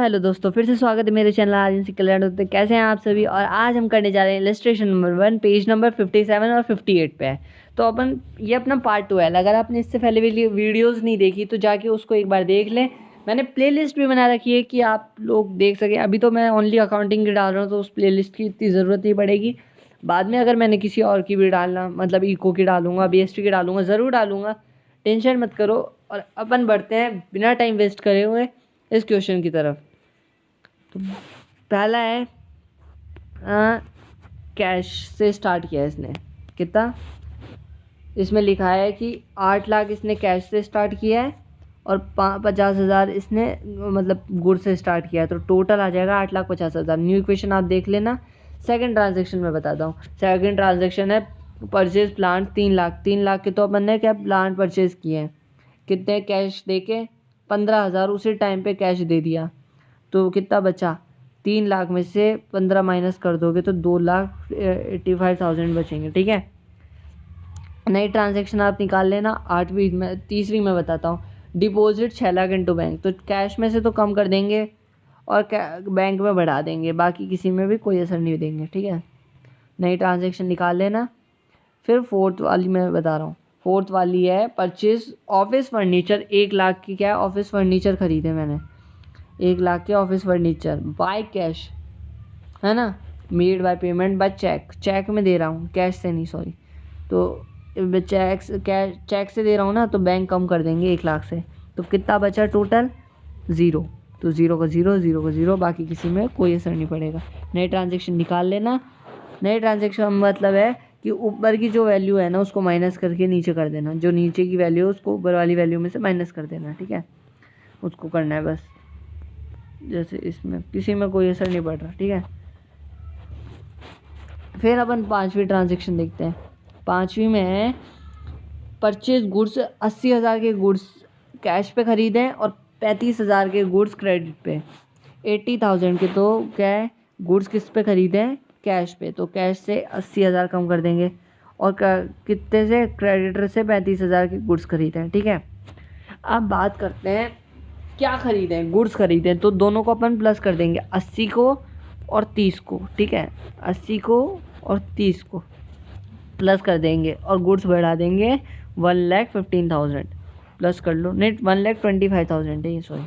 Hello दोस्तों, फिर से स्वागत है मेरे चैनल आज इनसे क्लियर होते। कैसे हैं आप सभी। और आज हम करने जा रहे हैं इलस्ट्रेशन नंबर 1 पेज नंबर 57 और 58 पे है। तो अपन ये अपना पार्ट 2 है। अगर आपने इससे पहले वीडियोस नहीं देखी तो जाके उसको एक बार देख लें। मैंने प्लेलिस्ट भी बना रखी है कि आप लोग देख सकें। अभी तो मैं ओनली अकाउंटिंग की डाल रहा हूँ तो उस प्लेलिस्ट की इतनी ज़रूरत नहीं पड़ेगी। बाद में अगर मैंने किसी और की भी डालना, मतलब इको की डालूंगा, BST की डालूंगा, ज़रूर डालूंगा, टेंशन मत करो। और अपन बढ़ते हैं बिना टाइम वेस्ट करे हुए इस क्वेश्चन की तरफ। तो पहला है कैश से स्टार्ट किया इसने। कितना इसमें लिखा है कि 8 लाख इसने कैश से स्टार्ट किया है और 50,000 इसने मतलब गुड से स्टार्ट किया है। तो टोटल आ जाएगा 8,50,000। न्यू इक्वेशन आप देख लेना। सेकंड ट्रांजेक्शन में बताता हूँ। सेकंड ट्रांजेक्शन है परचेज प्लांट 3 लाख के। तो अपन ने क्या प्लांट परचेज किए हैं, कितने कैश दे के 15,000 उसी टाइम पे कैश दे दिया। तो कितना बचा, 3 लाख में से 15 माइनस कर दोगे तो 2,85,000 बचेंगे। ठीक है, नई ट्रांजैक्शन आप निकाल लेना। तीसरी में बताता हूँ। Deposit 6 lakh into bank. तो कैश में से तो कम कर देंगे और बैंक में बढ़ा देंगे, बाकी किसी में भी कोई असर नहीं देंगे। ठीक है, नई ट्रांजैक्शन निकाल लेना। फिर फोर्थ वाली मैं बता रहा हूँ। फोर्थ वाली है परचेज ऑफिस फर्नीचर। 1 लाख की क्या है, ऑफिस फर्नीचर खरीदे मैंने। 1 लाख के ऑफिस फर्नीचर बाय कैश, है ना। Made by payment by cheque. Cheque में दे रहा हूँ, कैश से नहीं, सॉरी। तो चेक से दे रहा हूँ ना, तो बैंक कम कर देंगे 1 लाख से। तो कितना बचा टोटल, 0। तो 0 का 0, 0 का 0, बाकी किसी में कोई असर नहीं पड़ेगा। नई ट्रांजेक्शन निकाल लेना। नई ट्रांजेक्शन मतलब है कि ऊपर की जो वैल्यू है ना उसको माइनस करके नीचे कर देना। जो नीचे की वैल्यू है उसको ऊपर वाली वैल्यू में से माइनस कर देना। ठीक है, उसको करना है बस। जैसे इसमें किसी में कोई असर नहीं पड़ रहा। ठीक है, फिर अपन 5वीं ट्रांजेक्शन देखते हैं। 5वीं में है परचेज गुड्स। 80,000 के गुड्स कैश पे खरीदें और 35,000 के गुड्स क्रेडिट पे। 80,000 के तो क्या है, गुड्स किस पे खरीदें, कैश पे। तो कैश से 80,000 कम कर देंगे और कितने से, क्रेडिटर से 35,000 के गुड्स खरीदें। ठीक है, अब बात करते हैं क्या खरीदें, गुड्स खरीदें। तो दोनों को अपन प्लस कर देंगे, 80 को और 30 को। ठीक है, 80 को और 30 को प्लस कर देंगे और गुड्स बढ़ा देंगे 1,15,000। प्लस कर लो, नहीं 1,25,000 है ये, सॉरी।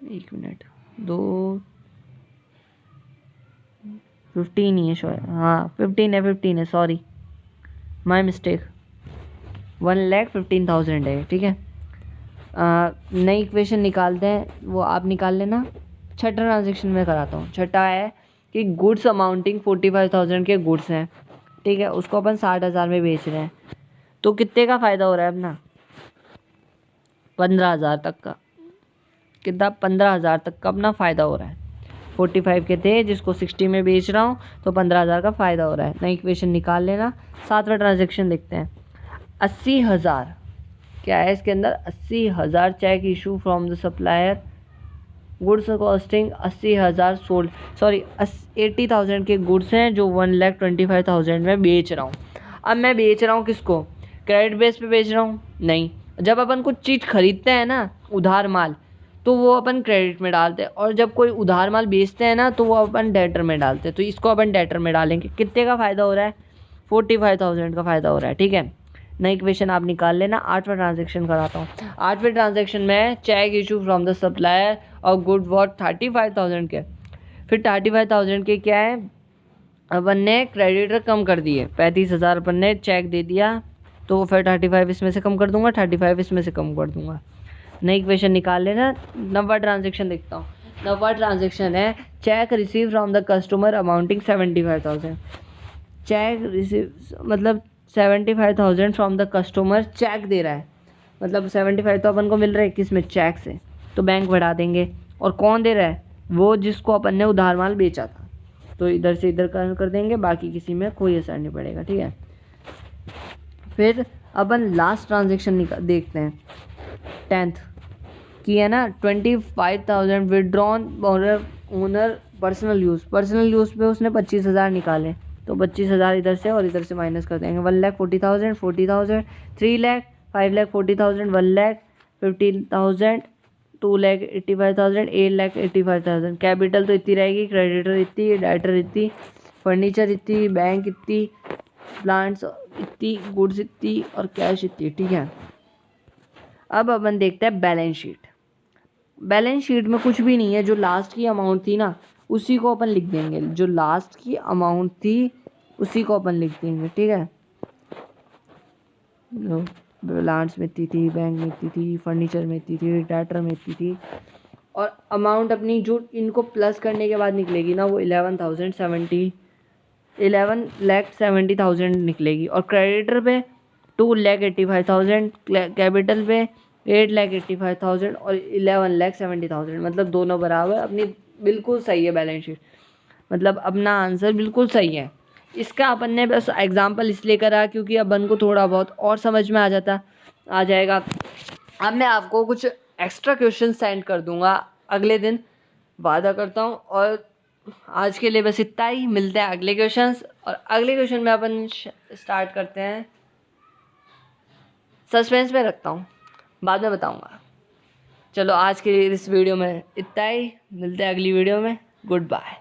1 मिनट, 15 ही है शायद। हाँ 15 है, सॉरी, माई मिस्टेक। 1,15,000 है। ठीक है, नई इक्वेशन निकालते हैं, वो आप निकाल लेना। छठा ट्रांजेक्शन में कराता हूँ। छठा है कि गुड्स अमाउंटिंग 45,000 के गुड्स हैं। ठीक है, उसको अपन 60,000 में बेच रहे हैं। तो कितने का फ़ायदा हो रहा है अपना, 15,000 तक का। कितना, 15,000 तक का अपना फ़ायदा हो रहा है। 45 के थे जिसको 60 में बेच रहा हूँ, तो 15,000 का फ़ायदा हो रहा है। नई इक्वेशन निकाल लेना। 7वां ट्रांजेक्शन देखते हैं। 80,000 क्या है इसके अंदर, 80,000 cheque issue from the supplier. Goods costing 80,000 sold, sorry 80,000 के गुड्स हैं जो 1,25,000 में बेच रहा हूँ। अब मैं बेच रहा हूँ किसको, क्रेडिट बेस पे बेच रहा हूँ, नहीं। जब अपन कुछ चीज़ खरीदते हैं ना, उधार माल, तो वो अपन क्रेडिट में डालते हैं। और जब कोई उधार माल बेचते हैं ना, तो वो अपन डेटर में डालते हैं। तो इसको अपन डेटर में डालेंगे। कितने का फ़ायदा हो रहा है, 45,000 का फ़ायदा हो रहा है। ठीक है, नई इक्वेशन आप निकाल लेना। 8वां ट्रांजेक्शन कराता हूँ। 8वें ट्रांजेक्शन में cheque issue from the supplier और गुड वॉट 35,000 के। फिर 35,000 के क्या है, अपन ने क्रेडिटर कम कर दिए। 35,000 अपन ने चेक दे दिया, तो फिर 35 इसमें से कम कर दूंगा, 35 इसमें से कम कर दूंगा। नई इक्वेशन निकाल लेना। 9वां ट्रांजेक्शन देखता हूँ। 9वां ट्रांजेक्शन है check receive from the customer amounting 75,000। Check receive मतलब 75,000 फ्रॉम द कस्टमर, चेक दे रहा है, मतलब 75 तो अपन को मिल रहा है किस में, चेक से। तो बैंक बढ़ा देंगे। और कौन दे रहा है, वो जिसको अपन ने उधार माल बेचा था। तो इधर से इधर कर देंगे, बाकी किसी में कोई असर नहीं पड़ेगा। ठीक है, फिर अपन लास्ट ट्रांजेक्शन देखते हैं। 10th की है ना, 25,000 withdrawn owner personal use. Personal use पे उसने 25,000 निकाले। तो 25,000 इधर से और इधर से माइनस कर देंगे। 1,40,000, 40,000, 3 लाख, 5,40,000, 1,15,000, 2,85,000, 8,85,000। कैपिटल तो इतनी रहेगी, क्रेडिटर इतनी, डेटर इतनी, फर्नीचर इतनी, बैंक इतनी, प्लांट्स इतनी, गुड्स इतनी और कैश इतनी। ठीक है, अब अपन देखते हैं बैलेंस शीट। बैलेंस शीट में कुछ भी नहीं है, जो लास्ट की अमाउंट थी ना उसी को अपन लिख देंगे, जो लास्ट की अमाउंट थी उसी को अपन लिख देंगे। ठीक है, प्लांट्स में इतनी थी, बैंक में इतनी थी, फर्नीचर में इतनी थी, डेटर में इतनी थी, और अमाउंट अपनी जो इनको प्लस करने के बाद निकलेगी ना वो 11,70,000 निकलेगी। और क्रेडिटर पे 2,85,000, कैपिटल पे 8,85,000 और 11,70,000, मतलब दोनों बराबर। अपनी बिल्कुल सही है बैलेंस शीट, मतलब अपना आंसर बिल्कुल सही है। इसका अपन ने बस एग्जाम्पल इसलिए करा क्योंकि अपन को थोड़ा बहुत और समझ में आ जाएगा। अब मैं आपको कुछ एक्स्ट्रा क्वेश्चन सेंड कर दूंगा अगले दिन, वादा करता हूँ। और आज के लिए बस इतना ही, मिलते हैं अगले क्वेश्चंस। और अगले क्वेश्चन में अपन स्टार्ट करते हैं, सस्पेंस में रखता हूँ, बाद में बताऊँगा। चलो आज के लिए इस वीडियो में इतना ही, मिलते हैं अगली वीडियो में। Good bye.